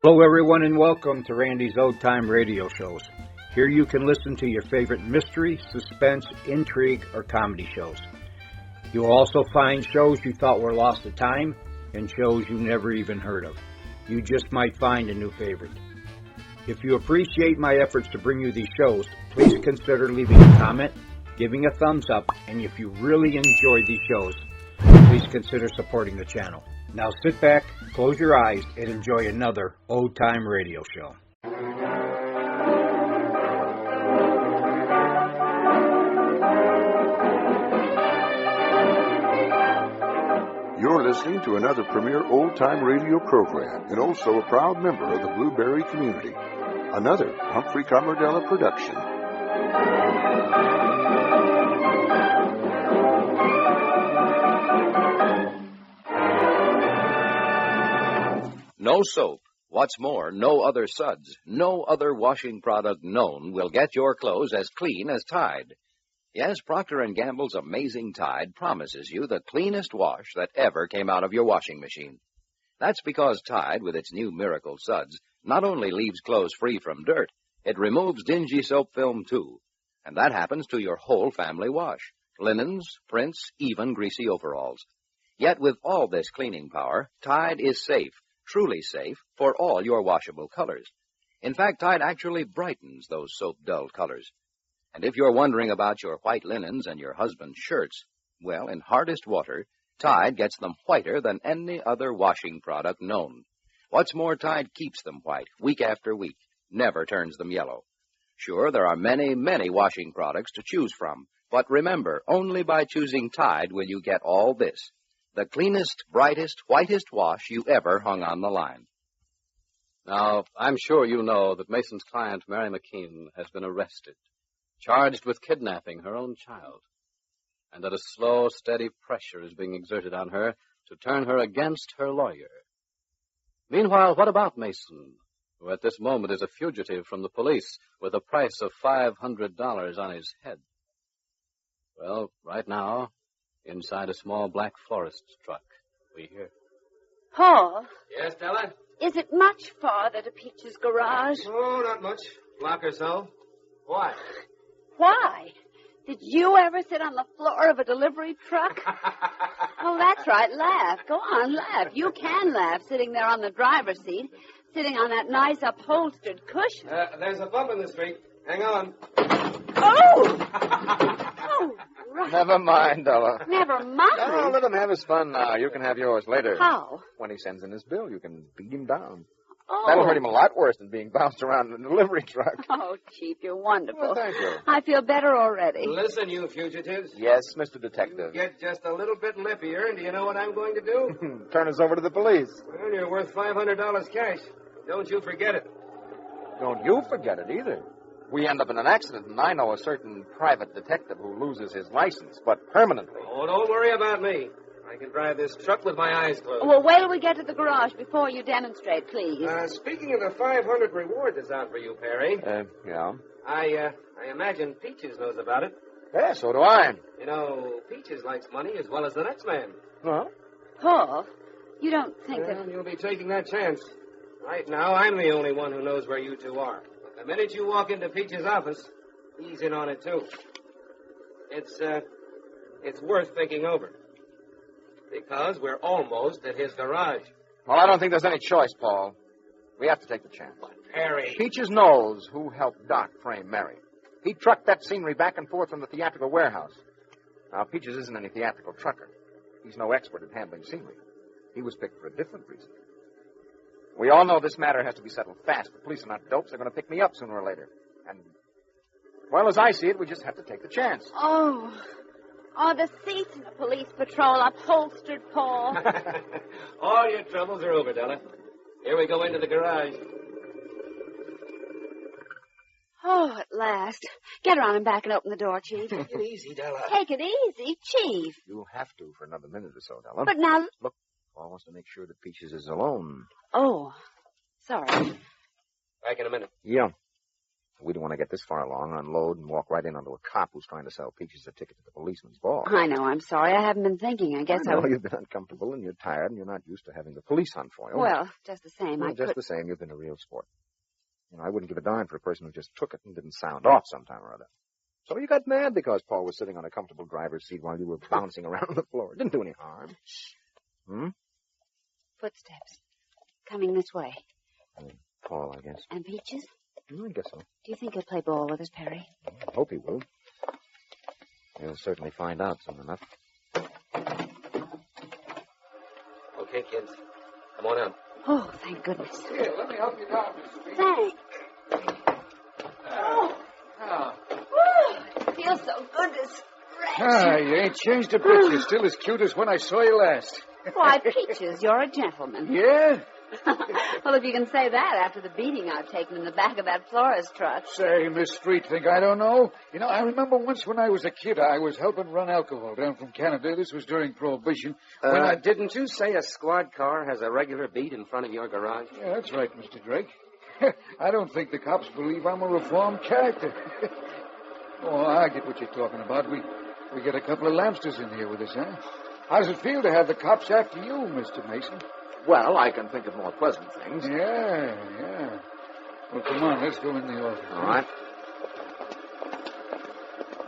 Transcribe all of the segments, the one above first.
Hello, everyone, and welcome to Randy's Old Time Radio Shows. Here you can listen to your favorite mystery, suspense, intrigue, or comedy shows. You'll also find shows you thought were lost to time and shows you never even heard of. You just might find a new favorite. If you appreciate my efforts to bring you these shows, please consider leaving a comment, giving a thumbs up, and if you really enjoy these shows, please consider supporting the channel. Now sit back, close your eyes, and enjoy another Old Time Radio Show. You're listening to another premier old-time radio program and also a proud member of the Blueberry community. Another Humphrey Camardella production. No soap. What's more, no other suds, no other washing product known will get your clothes as clean as Tide. Yes, Procter & Gamble's amazing Tide promises you the cleanest wash that ever came out of your washing machine. That's because Tide, with its new miracle suds, not only leaves clothes free from dirt, it removes dingy soap film too. And that happens to your whole family wash. Linens, prints, even greasy overalls. Yet with all this cleaning power, Tide is safe. Truly safe for all your washable colors. In fact, Tide actually brightens those soap-dull colors. And if you're wondering about your white linens and your husband's shirts, well, in hardest water, Tide gets them whiter than any other washing product known. What's more, Tide keeps them white week after week, never turns them yellow. Sure, there are many, many washing products to choose from, but remember, only by choosing Tide will you get all this. The cleanest, brightest, whitest wash you ever hung on the line. Now, I'm sure you know that Mason's client, Mary McKean, has been arrested, charged with kidnapping her own child, and that a slow, steady pressure is being exerted on her to turn her against her lawyer. Meanwhile, what about Mason, who at this moment is a fugitive from the police with a price of $500 on his head? Well, right now, inside a small black florist's truck, we hear. Paul? Yes, Della? Is it much farther to Peach's garage? Oh, not much. Block or so. Why? Why? Did you ever sit on the floor of a delivery truck? Oh, that's right. Laugh. Go on, laugh. You can laugh sitting there on the driver's seat, sitting on that nice upholstered cushion. There's a bump in the street. Hang on. Oh! Oh, right. Never mind, Della. Never mind. No, let him have his fun now. You can have yours later. How? When he sends in his bill, you can beat him down. Oh. That'll hurt him a lot worse than being bounced around in a delivery truck. Oh, Chief, you're wonderful. Well, thank you. I feel better already. Listen, you fugitives. Yes, Mr. Detective. Get just a little bit lippier, and do you know what I'm going to do? Turn us over to the police. Well, you're worth $500 cash. Don't you forget it. Don't you forget it either. We end up in an accident, and I know a certain private detective who loses his license, but permanently. Oh, don't worry about me. I can drive this truck with my eyes closed. Well, wait till we get to the garage before you demonstrate, please. Speaking of the 500 reward that's out for you, Perry. Yeah? I imagine Peaches knows about it. Yeah, so do I. You know, Peaches likes money as well as the next man. Well? Paul, you don't think Well, that... you'll be taking that chance. Right now, I'm the only one who knows where you two are. But the minute you walk into Peach's office, he's in on it, too. It's worth thinking over. Because we're almost at his garage. Well, I don't think there's any choice, Paul. We have to take the chance. Perry. Peaches knows who helped Doc frame Mary. He trucked that scenery back and forth from the theatrical warehouse. Now, Peaches isn't any theatrical trucker. He's no expert at handling scenery. He was picked for a different reason. We all know this matter has to be settled fast. The police are not dopes. They're going to pick me up sooner or later. And, well, as I see it, we just have to take the chance. Oh, the seats in the police patrol upholstered, Paul. All your troubles are over, Della. Here we go into the garage. Oh, at last. Get around and back and open the door, Chief. Take it easy, Della. Take it easy, Chief. You'll have to for another minute or so, Della. But now... Look, Paul wants to make sure that Peaches is alone. Oh, sorry. Back in a minute. Yeah. We don't want to get this far along, unload, and walk right in onto a cop who's trying to sell Peaches a ticket to the policeman's ball. I know. I'm sorry. I haven't been thinking. I guess I know you've been uncomfortable and you're tired and you're not used to having the police hunt for you. Well, just the same, the same, you've been a real sport. I wouldn't give a darn for a person who just took it and didn't sound off sometime or other. So you got mad because Paul was sitting on a comfortable driver's seat while you were bouncing around on the floor. It didn't do any harm. Footsteps. Coming this way. Paul, I guess. And Peaches? I guess so. Do you think he'll play ball with us, Perry? I hope he will. He'll certainly find out soon enough. Okay, kids. Come on out. Oh, thank goodness. Here, let me help you down, Mr. Reed. Thanks. It feels so good to stretch. You ain't changed a bit. You're still as cute as when I saw you last. Why, Peaches, you're a gentleman. Yeah? Well, if you can say that after the beating I've taken in the back of that florist truck. Say, Miss Street, think I don't know? I remember once when I was a kid, I was helping run alcohol down from Canada. This was during Prohibition. Didn't you say a squad car has a regular beat in front of your garage? Yeah, that's right, Mr. Drake. I don't think the cops believe I'm a reformed character. Oh, I get what you're talking about. We get a couple of Lampsters in here with us, huh? How does it feel to have the cops after you, Mr. Mason? Well, I can think of more pleasant things. Yeah. Well, come on, let's go in the office. All right.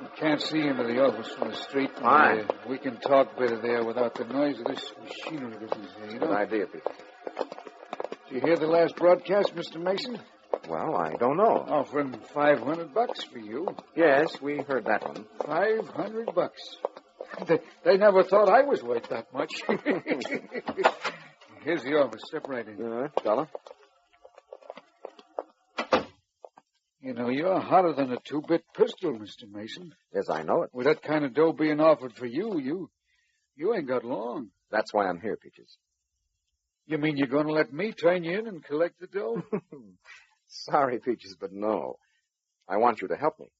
You can't see into the office from the street. Fine. We can talk better there without the noise of this machinery business here, Good idea, Peter. Did you hear the last broadcast, Mr. Mason? Well, I don't know. Offering $500 for you. Yes, we heard that one. $500. They never thought I was worth that much. Here's the office. Step right in. Dollar. You're hotter than a 2-bit pistol, Mr. Mason. Yes, I know it. With that kind of dough being offered for you ain't got long. That's why I'm here, Peaches. You mean you're going to let me turn you in and collect the dough? Sorry, Peaches, but no. I want you to help me,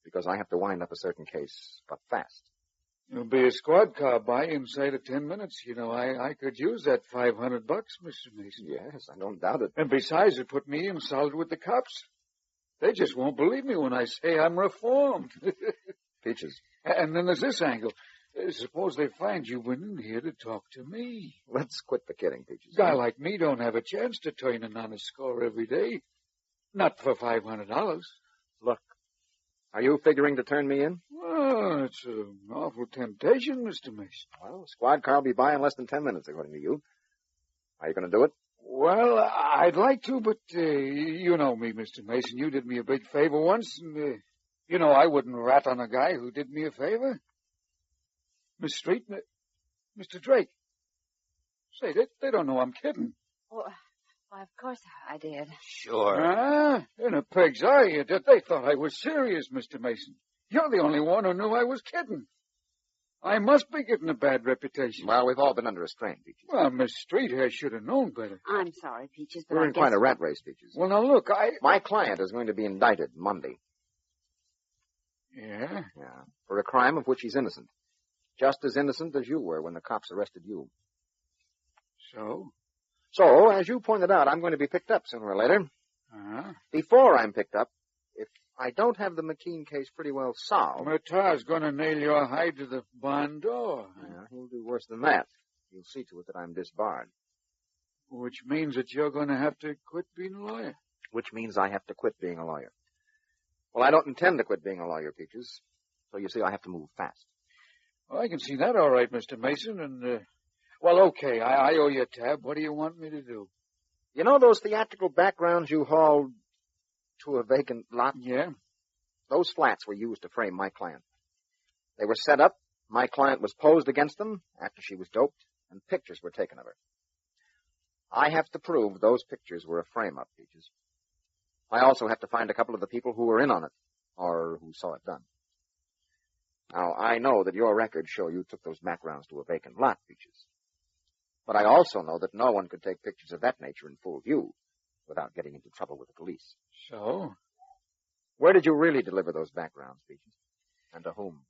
because I have to wind up a certain case, but fast. There'll be a squad car by inside of 10 minutes. I could use that $500, Mr. Mason. Yes, I don't doubt it. And besides, it put me in solid with the cops. They just won't believe me when I say I'm reformed. Peaches. And then there's this angle. Suppose they find you went in here to talk to me. Let's quit the kidding, Peaches. A guy like me don't have a chance to turn in on a score every day. Not for $500. Look, are you figuring to turn me in? Well, it's an awful temptation, Mr. Mason. Well, the squad car will be by in less than 10 minutes, according to you. Are you going to do it? Well, I'd like to, but you know me, Mr. Mason. You did me a big favor once, and, I wouldn't rat on a guy who did me a favor. Miss Street, Mr. Drake. Say, they don't know I'm kidding. Well, of course I did. Sure. In a pig's eye, they thought I was serious, Mr. Mason. You're the only one who knew I was kidding. I must be getting a bad reputation. Well, we've all been under a strain, Peaches. Well, Miss Street here should have known better. I'm sorry, Peaches, but We're I in guess... quite a rat race, Peaches. Well, now, look, My client is going to be indicted Monday. Yeah? Yeah, for a crime of which he's innocent. Just as innocent as you were when the cops arrested you. So? So, as you pointed out, I'm going to be picked up sooner or later. Uh-huh. Before I'm picked up, if I don't have the McKean case pretty well solved... Murtaugh's going to nail your hide to the barn door. Yeah, he'll do worse than that. He'll see to it that I'm disbarred. Which means that you're going to have to quit being a lawyer. Which means I have to quit being a lawyer. Well, I don't intend to quit being a lawyer, Peaches. So you see, I have to move fast. Well, I can see that all right, Mr. Mason, and, well, okay, I owe you a tab. What do you want me to do? You know those theatrical backgrounds you hauled to a vacant lot? Yeah? Those flats were used to frame my client. They were set up, my client was posed against them after she was doped, and pictures were taken of her. I have to prove those pictures were a frame-up, Peaches. I also have to find a couple of the people who were in on it, or who saw it done. Now, I know that your records show you took those backgrounds to a vacant lot, Peaches. But I also know that no one could take pictures of that nature in full view without getting into trouble with the police. So? Where did you really deliver those backgrounds, Peaches? And to whom?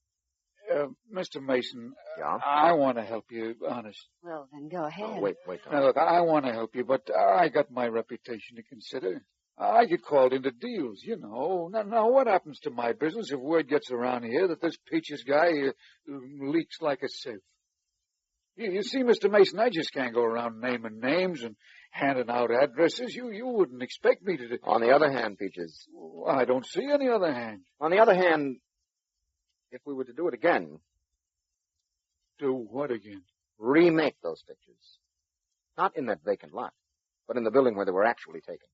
Mr. Mason, Yeah? I want to help you, honest. Well, then go ahead. Oh, wait. Now, look, I want to help you, but I got my reputation to consider. I get called into deals, you know. Now, what happens to my business if word gets around here that this Peaches guy leaks like a sieve? You see, Mr. Mason, I just can't go around naming names and handing out addresses. You wouldn't expect me to do. On the other hand, Peaches. I don't see any other hand. On the other hand, if we were to do it again. Do what again? Remake those pictures. Not in that vacant lot, but in the building where they were actually taken.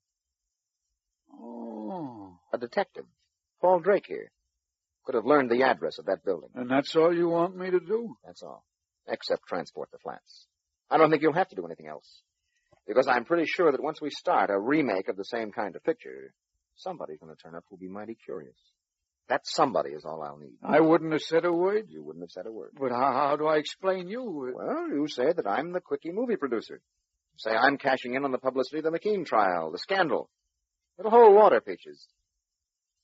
Oh. A detective, Paul Drake here, could have learned the address of that building. And that's all you want me to do? That's all. Except transport the flats. I don't think you'll have to do anything else. Because I'm pretty sure that once we start a remake of the same kind of picture, somebody's going to turn up who'll be mighty curious. That somebody is all I'll need. I wouldn't have said a word? You wouldn't have said a word. But how do I explain you? Well, you say that I'm the quickie movie producer. Say I'm cashing in on the publicity of the McKean trial, the scandal. It'll hold water, Peaches.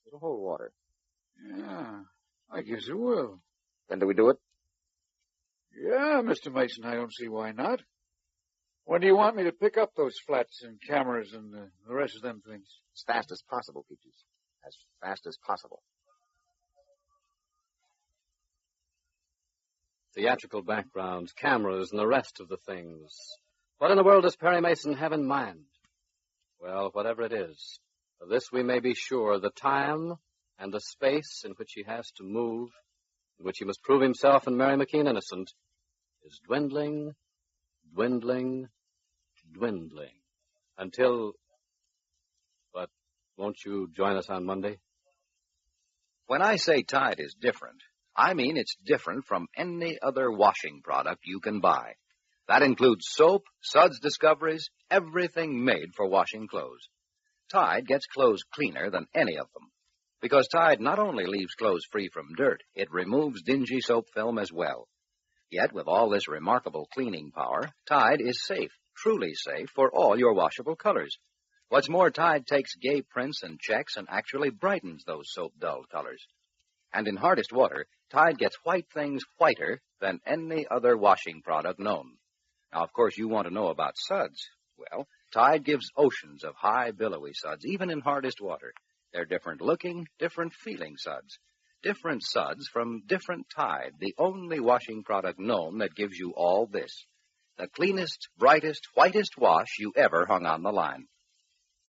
It'll hold water. Yeah, I guess it will. Then do we do it? Yeah, Mr. Mason, I don't see why not. When do you want me to pick up those flats and cameras and the rest of them things? As fast as possible, Peaches. As fast as possible. Theatrical backgrounds, cameras, and the rest of the things. What in the world does Perry Mason have in mind? Well, whatever it is, of this we may be sure, the time and the space in which he has to move, in which he must prove himself and Mary McKean innocent, is dwindling, dwindling, dwindling, until... But won't you join us on Monday? When I say Tide is different, I mean it's different from any other washing product you can buy. That includes soap, suds discoveries, everything made for washing clothes. Tide gets clothes cleaner than any of them. Because Tide not only leaves clothes free from dirt, it removes dingy soap film as well. Yet, with all this remarkable cleaning power, Tide is safe, truly safe, for all your washable colors. What's more, Tide takes gay prints and checks and actually brightens those soap-dulled colors. And in hardest water, Tide gets white things whiter than any other washing product known. Now, of course, you want to know about suds. Well, Tide gives oceans of high, billowy suds, even in hardest water. They're different looking, different feeling suds. Different suds from different Tide, the only washing product known that gives you all this. The cleanest, brightest, whitest wash you ever hung on the line.